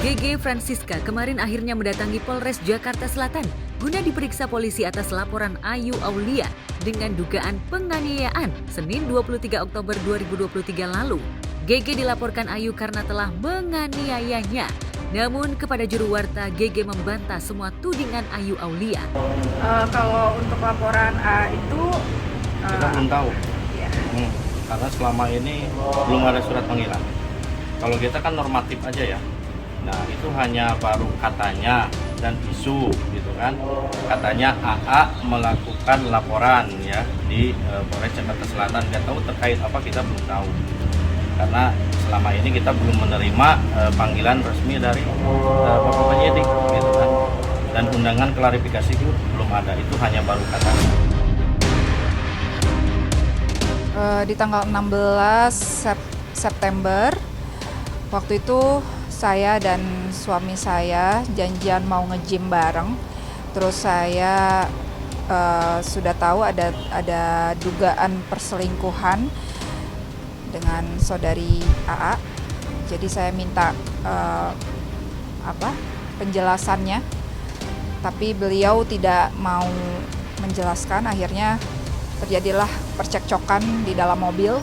GG Francisca kemarin akhirnya mendatangi Polres Jakarta Selatan guna diperiksa polisi atas laporan Ayu Aulia dengan dugaan penganiayaan Senin 23 Oktober 2023 lalu. GG dilaporkan Ayu karena telah menganiayanya. Namun kepada juru warta, GG membantah semua tudingan Ayu Aulia. Kalau untuk laporan itu kita belum tahu. Ya. Karena selama ini belum ada surat panggilan. Kalau kita kan normatif aja ya. Nah itu hanya baru katanya dan isu gitu kan. Katanya AA melakukan laporan ya di Polres Jakarta Selatan. Nggak tahu terkait apa, kita belum tahu. Karena selama ini kita belum menerima panggilan resmi dari Bapak Penyidik gitu kan. Dan undangan klarifikasi itu belum ada. Itu hanya baru katanya. Di tanggal 16 September waktu itu saya dan suami saya janjian mau nge-gym bareng. Terus saya sudah tahu ada dugaan perselingkuhan dengan saudari AA. Jadi saya minta penjelasannya, tapi beliau tidak mau menjelaskan. Akhirnya terjadilah percekcokan di dalam mobil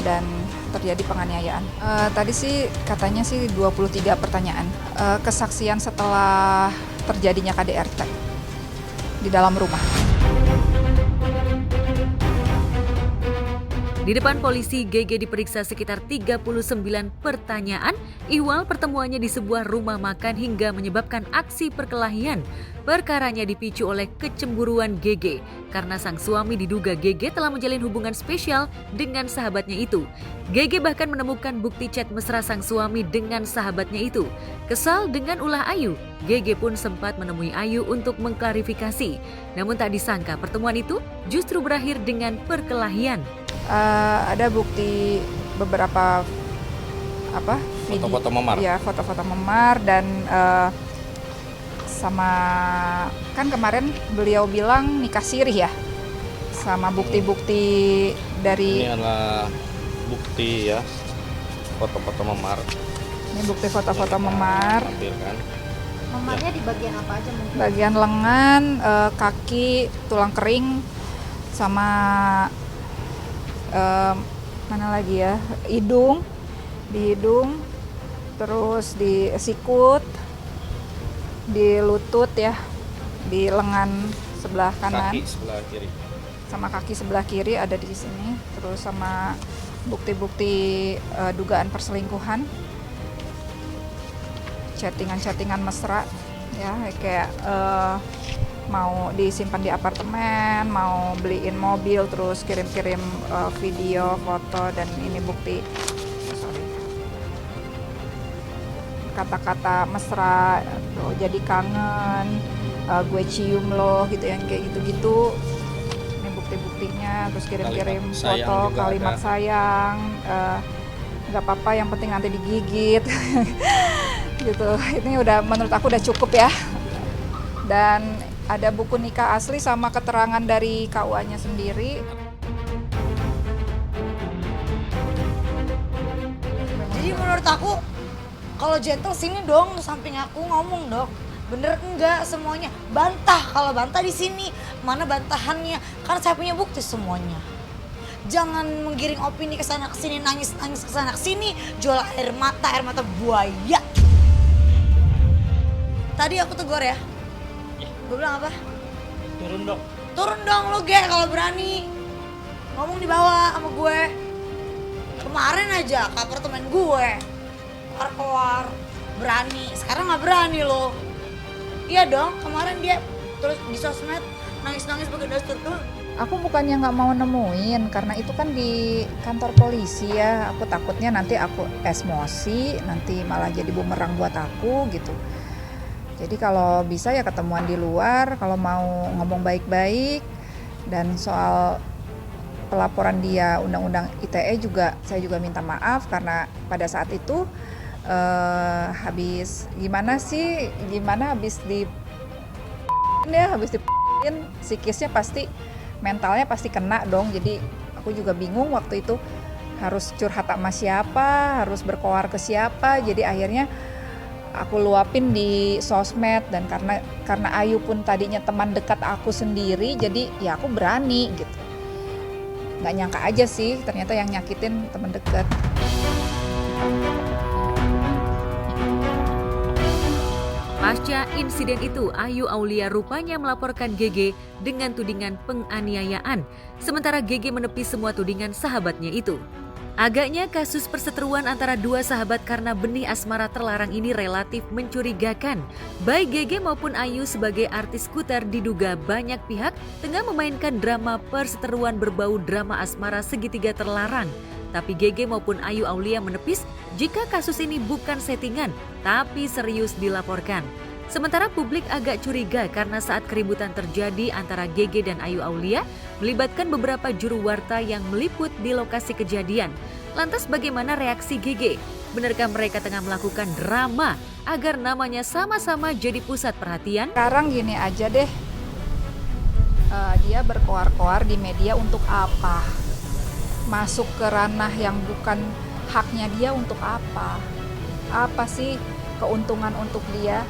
dan terjadi penganiayaan. Tadi sih katanya sih 23 pertanyaan. Kesaksian setelah terjadinya KDRT di dalam rumah. Di depan polisi, GG diperiksa sekitar 39 pertanyaan ihwal pertemuannya di sebuah rumah makan hingga menyebabkan aksi perkelahian. Perkaranya dipicu oleh kecemburuan GG karena sang suami diduga GG telah menjalin hubungan spesial dengan sahabatnya itu. GG bahkan menemukan bukti chat mesra sang suami dengan sahabatnya itu. Kesal dengan ulah Ayu, GG pun sempat menemui Ayu untuk mengklarifikasi. Namun tak disangka pertemuan itu justru berakhir dengan perkelahian. Ada bukti beberapa Foto-foto memar. Ya, foto-foto memar dan sama kan kemarin beliau bilang nikah sirih ya, sama bukti-bukti dari Ini adalah bukti ya, foto-foto memar. Ini bukti foto-foto memar. Tampilkan. Memarnya di bagian apa aja mungkin? Bagian lengan, kaki, tulang kering, sama mana lagi ya, hidung, di hidung, terus di sikut, di lutut ya, di lengan sebelah kanan, Kaki sebelah kiri. sama kaki sebelah kiri ada di sini, terus sama bukti-bukti dugaan perselingkuhan, chattingan mesra ya, kayak mau disimpan di apartemen, mau beliin mobil, terus kirim-kirim video, foto, dan ini bukti kata-kata mesra, tuh, jadi kangen, gue cium lo gitu, yang kayak gitu-gitu. Ini bukti-buktinya, terus kirim-kirim foto, kalimat sayang, nggak apa-apa yang penting nanti digigit gitu. Ini udah, menurut aku udah cukup ya. Dan ada buku nikah asli sama keterangan dari KUA-nya sendiri. Jadi menurut aku kalau gentle sini dong, samping aku ngomong dong. Bener enggak semuanya? Bantah, kalau bantah di sini. Mana bantahannya? Karena saya punya bukti semuanya. Jangan menggiring opini ke sana ke sini, nangis-nangis ke sana ke sini, jual air mata buaya. Tadi aku tegur ya. Gue bilang apa? Turun dong lo ge kalau berani. Ngomong di bawah sama gue. Kemarin aja ke apartemen gue. Keluar berani. Sekarang nggak berani lo. Iya dong, kemarin dia terus di sosmed nangis-nangis pakai daster tuh. Aku bukannya nggak mau nemuin, karena itu kan di kantor polisi ya. Aku takutnya nanti aku emosi, nanti malah jadi bumerang buat aku gitu. Jadi kalau bisa ya ketemuan di luar, kalau mau ngomong baik-baik. Dan soal pelaporan dia Undang-Undang ITE juga, saya juga minta maaf karena pada saat itu habis psikisnya pasti, mentalnya pasti kena dong. Jadi aku juga bingung waktu itu harus curhat sama siapa, harus berkoar ke siapa. Jadi akhirnya aku luapin di sosmed, dan karena Ayu pun tadinya teman dekat aku sendiri, jadi ya aku berani gitu. Nggak nyangka aja sih ternyata yang nyakitin teman dekat. Pasca insiden itu, Ayu Aulia rupanya melaporkan GG dengan tudingan penganiayaan, sementara GG menepis semua tudingan sahabatnya itu. Agaknya kasus perseteruan antara dua sahabat karena benih asmara terlarang ini relatif mencurigakan. Baik GG maupun Ayu sebagai artis skuter diduga banyak pihak tengah memainkan drama perseteruan berbau drama asmara segitiga terlarang. Tapi GG maupun Ayu Aulia menepis jika kasus ini bukan settingan, tapi serius dilaporkan. Sementara publik agak curiga karena saat keributan terjadi antara GG dan Ayu Aulia melibatkan beberapa juru warta yang meliput di lokasi kejadian. Lantas bagaimana reaksi GG? Benarkah mereka tengah melakukan drama agar namanya sama-sama jadi pusat perhatian? Sekarang gini aja deh, dia berkoar-koar di media untuk apa? Masuk ke ranah yang bukan haknya dia untuk apa? Apa sih keuntungan untuk dia?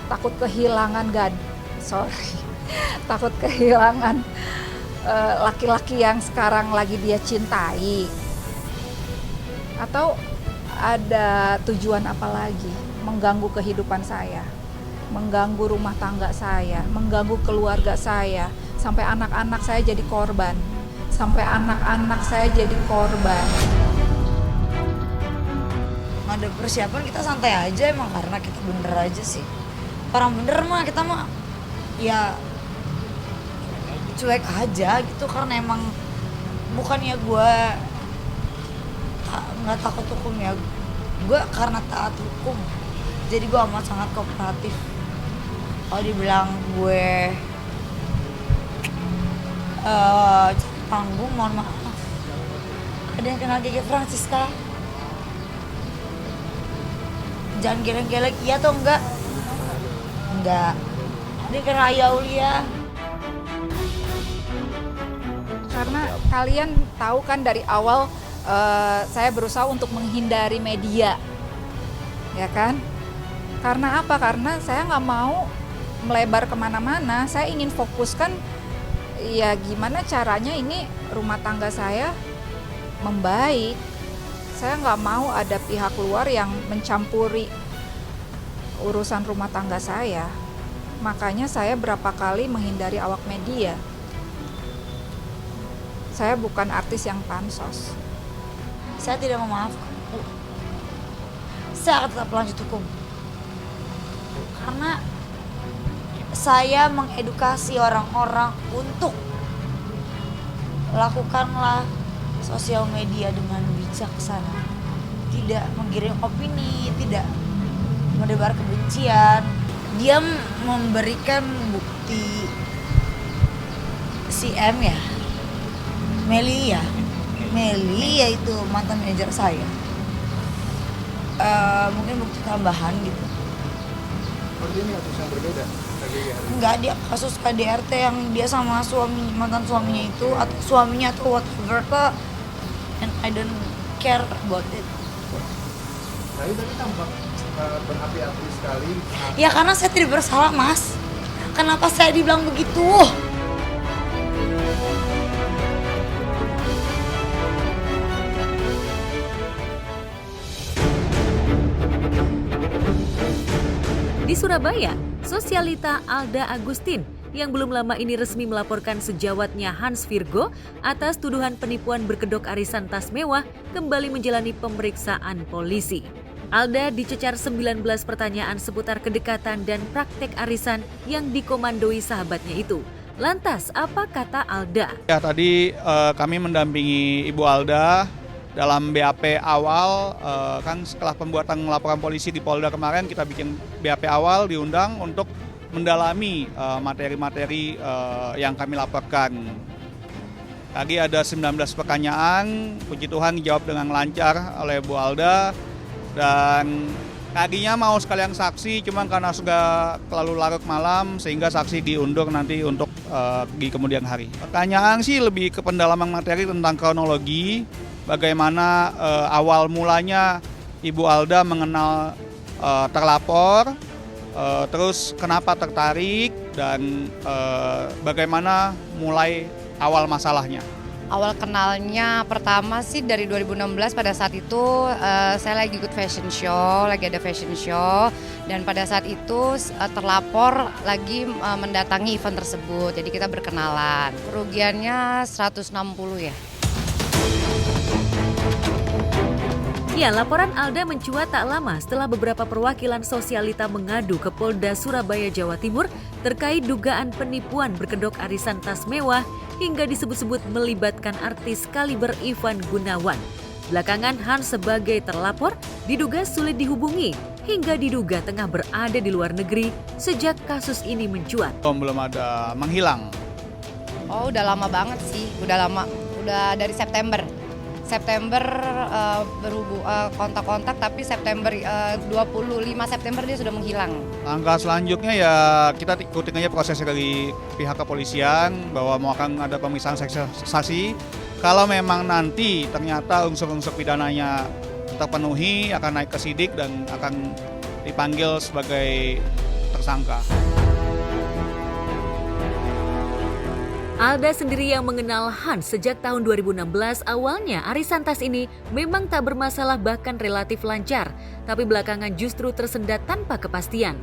Takut kehilangan takut kehilangan laki-laki yang sekarang lagi dia cintai, atau ada tujuan apa lagi? Mengganggu kehidupan saya, mengganggu rumah tangga saya, mengganggu keluarga saya, sampai anak-anak saya jadi korban, Nggak ada persiapan, kita santai aja emang karena kita bener aja sih. Orang bener mah kita mah ya cuek aja gitu, karena emang bukannya gue nggak takut hukum ya, gue karena taat hukum jadi gue amat sangat kooperatif. Kalau dibilang gue panggung, mohon maaf, ada yang kenal GG Francisca? Jangan geleng-geleng, iya atau enggak? Enggak. Dia kenal Ayu Aulia. Karena kalian tahu kan dari awal saya berusaha untuk menghindari media, ya kan? Karena apa? Karena saya nggak mau melebar kemana-mana. Saya ingin fokuskan ya gimana caranya ini rumah tangga saya membaik. Saya nggak mau ada pihak luar yang mencampuri urusan rumah tangga saya. Makanya saya berapa kali menghindari awak media. Saya bukan artis yang pansos. Saya tidak memaafkan. Saya akan tetap lanjut hukum. Karena saya mengedukasi orang-orang untuk lakukanlah sosial media dengan bijaksana. Tidak menggiring opini, tidak menebar kebencian. Dia memberikan bukti si M ya, Meli yaitu mantan manajer saya. Mungkin bukti tambahan gitu. Ini kasus yang berbeda? Enggak, dia kasus KDRT yang dia sama mantan suaminya itu, atau suaminya atau whatever kok, and I don't care about it. Nah, tadi tampak berapi-api sekali. Ya karena saya tidak bersalah, Mas. Kenapa saya dibilang begitu? Di Surabaya, sosialita Alda Agustin yang belum lama ini resmi melaporkan sejawatnya Hans Virgo atas tuduhan penipuan berkedok arisan tas mewah kembali menjalani pemeriksaan polisi. Alda dicecar 19 pertanyaan seputar kedekatan dan praktek arisan yang dikomandoi sahabatnya itu. Lantas, apa kata Alda? Ya, tadi kami mendampingi Ibu Alda dalam BAP awal, kan setelah pembuatan laporan polisi di Polda kemarin, kita bikin BAP awal, diundang untuk mendalami materi-materi yang kami laporkan. Tadi ada 19 pertanyaan, puji Tuhan dijawab dengan lancar oleh Bu Alda. Dan tadinya mau sekalian saksi, cuma karena sudah terlalu larut malam sehingga saksi diundur nanti untuk di kemudian hari. Pertanyaan sih lebih ke pendalaman materi tentang kronologi, bagaimana awal mulanya Ibu Alda mengenal terlapor, terus kenapa tertarik, dan bagaimana mulai awal masalahnya. Awal kenalnya pertama sih dari 2016, pada saat itu saya lagi ikut fashion show, lagi ada fashion show, dan pada saat itu terlapor lagi mendatangi event tersebut, jadi kita berkenalan. Kerugiannya 160 ya. Ya, laporan Alda mencuat tak lama setelah beberapa perwakilan sosialita mengadu ke Polda Surabaya, Jawa Timur terkait dugaan penipuan berkedok arisan tas mewah hingga disebut-sebut melibatkan artis kaliber Ivan Gunawan. Belakangan Hans sebagai terlapor diduga sulit dihubungi hingga diduga tengah berada di luar negeri sejak kasus ini mencuat. Belum ada menghilang. Oh, udah lama banget sih, udah lama, udah dari September kontak-kontak, tapi September 25 September dia sudah menghilang. Langkah selanjutnya ya kita ikutin aja prosesnya dari pihak kepolisian bahwa mau akan ada pemeriksaan saksi. Kalau memang nanti ternyata unsur-unsur pidananya terpenuhi, akan naik ke sidik dan akan dipanggil sebagai tersangka. Alda sendiri yang mengenal Hans sejak tahun 2016, awalnya arisan tas ini memang tak bermasalah bahkan relatif lancar, tapi belakangan justru tersendat tanpa kepastian.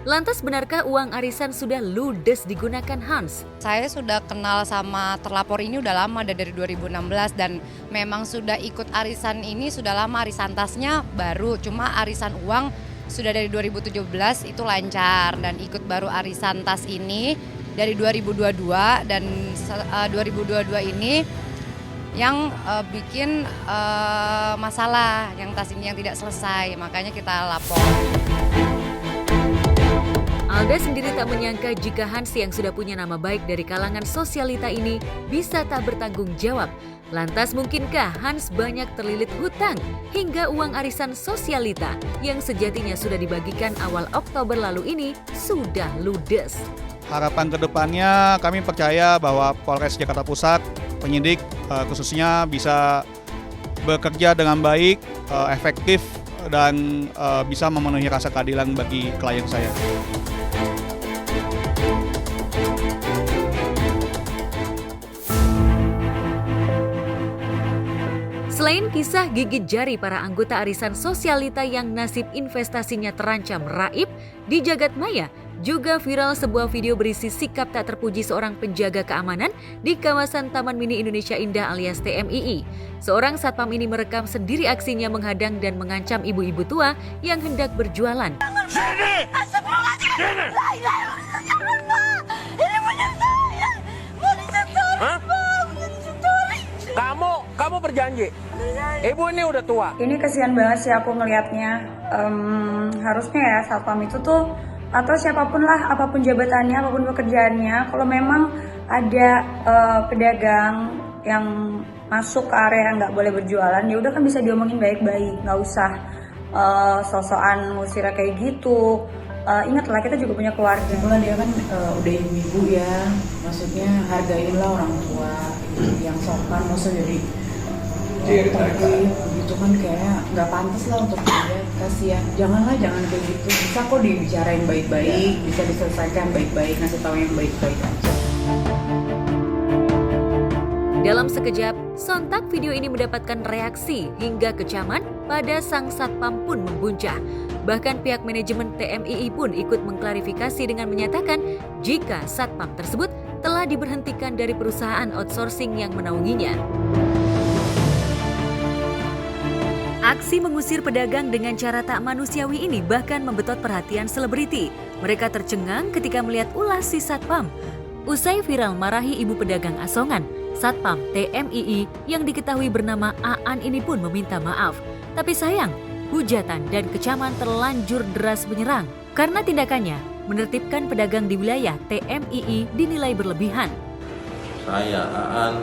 Lantas benarkah uang arisan sudah ludes digunakan Hans? Saya sudah kenal sama terlapor ini udah lama, dari 2016, dan memang sudah ikut arisan ini sudah lama. Arisan tasnya baru, cuma arisan uang sudah dari 2017 itu lancar, dan ikut baru arisan tas ini dari 2022, dan 2022 ini yang bikin masalah, yang tas ini yang tidak selesai, makanya kita lapor. Alda sendiri tak menyangka jika Hans yang sudah punya nama baik dari kalangan sosialita ini bisa tak bertanggung jawab. Lantas mungkinkah Hans banyak terlilit hutang hingga uang arisan sosialita yang sejatinya sudah dibagikan awal Oktober lalu ini sudah ludes? Harapan kedepannya kami percaya bahwa Polres Jakarta Pusat, penyidik khususnya bisa bekerja dengan baik, efektif, dan bisa memenuhi rasa keadilan bagi klien saya. Selain kisah gigit jari para anggota arisan sosialita yang nasib investasinya terancam raib, di jagat maya juga viral sebuah video berisi sikap tak terpuji seorang penjaga keamanan di kawasan Taman Mini Indonesia Indah alias TMII. Seorang satpam ini merekam sendiri aksinya menghadang dan mengancam ibu-ibu tua yang hendak berjualan. Sini! Sini! Ini punya saya! Mau disetor, Kamu berjanji? Ibu ini udah tua. Ini kasihan banget sih aku ngelihatnya. Harusnya ya satpam itu tuh, atau siapapun lah, apapun jabatannya, apapun pekerjaannya, kalau memang ada pedagang yang masuk ke area yang nggak boleh berjualan, ya udah kan bisa diomongin baik-baik, nggak usah sosokan ngusirnya kayak gitu. Ingatlah kita juga punya keluarga. Itulah dia kan udah ibu-ibu ya, maksudnya hargainlah orang tua yang sopan, maksudnya jadi pergi gitu kan kayak nggak pantas lah untuk dia, kasihan. Jangan kayak gitu, bisa kok dibicarain baik-baik, bisa diselesaikan baik-baik, ngasih tahu yang baik-baik aja. Dalam sekejap, sontak video ini mendapatkan reaksi hingga kecaman pada sang satpam pun membuncah. Bahkan pihak manajemen TMII pun ikut mengklarifikasi dengan menyatakan jika satpam tersebut telah diberhentikan dari perusahaan outsourcing yang menaunginya. Aksi mengusir pedagang dengan cara tak manusiawi ini bahkan membetot perhatian selebriti. Mereka tercengang ketika melihat ulas si satpam. Usai viral marahi ibu pedagang asongan, satpam TMII yang diketahui bernama Aan ini pun meminta maaf. Tapi sayang, hujatan dan kecaman terlanjur deras menyerang karena tindakannya menertibkan pedagang di wilayah TMII dinilai berlebihan. Saya Aan,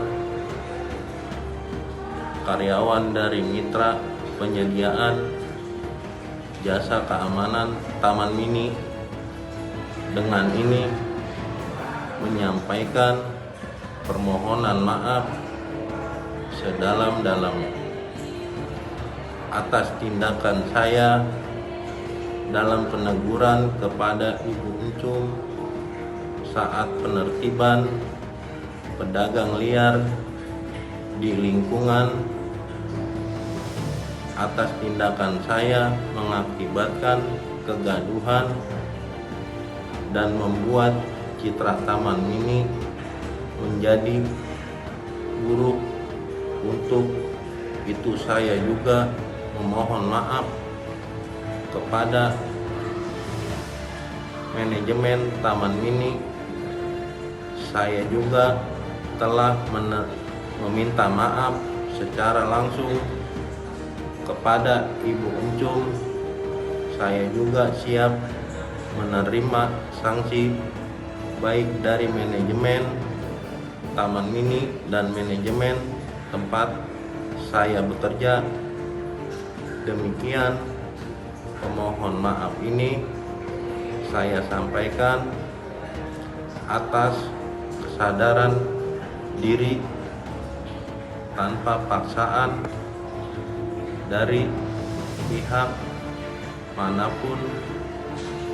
karyawan dari Mitra Penyediaan Jasa Keamanan Taman Mini, dengan ini menyampaikan permohonan maaf sedalam-dalamnya atas tindakan saya dalam peneguran kepada Ibu Encum saat penertiban pedagang liar di lingkungan atas tindakan saya mengakibatkan kegaduhan dan membuat citra Taman Mini menjadi buruk. Untuk itu saya juga memohon maaf kepada manajemen Taman Mini. Saya juga telah meminta maaf secara langsung kepada Ibu Encum. Saya juga siap menerima sanksi baik dari manajemen Taman Mini dan manajemen tempat saya bekerja. Demikian pemohon maaf ini saya sampaikan atas kesadaran diri tanpa paksaan dari pihak manapun.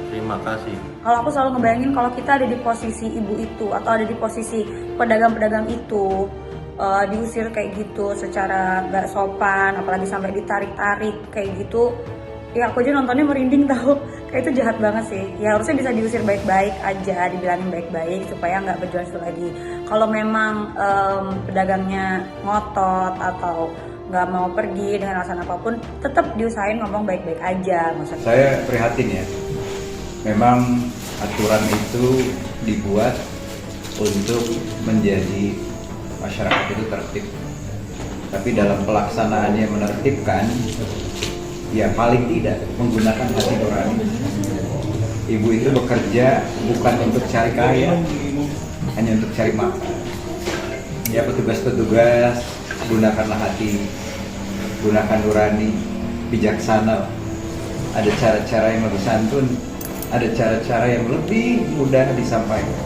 Terima kasih. Kalau aku selalu ngebayangin kalau kita ada di posisi ibu itu atau ada di posisi pedagang-pedagang itu, diusir kayak gitu secara gak sopan, apalagi sampai ditarik-tarik kayak gitu, ya aku aja nontonnya merinding tahu. Kayak itu jahat banget sih. Ya harusnya bisa diusir baik-baik aja, dibilangin baik-baik supaya nggak berjuang itu lagi. Kalau memang pedagangnya ngotot atau nggak mau pergi dengan alasan apapun, tetap diusahain ngomong baik-baik aja. Maksudnya. Saya prihatin ya. Memang aturan itu dibuat untuk menjadi masyarakat itu tertib. Tapi dalam pelaksanaannya menertibkan, ya paling tidak menggunakan hati nurani. Ibu itu bekerja bukan untuk cari kaya, hanya untuk cari makan. Ya petugas-petugas, gunakanlah hati, gunakan nurani, bijaksana. Ada cara-cara yang lebih santun, ada cara-cara yang lebih mudah disampaikan.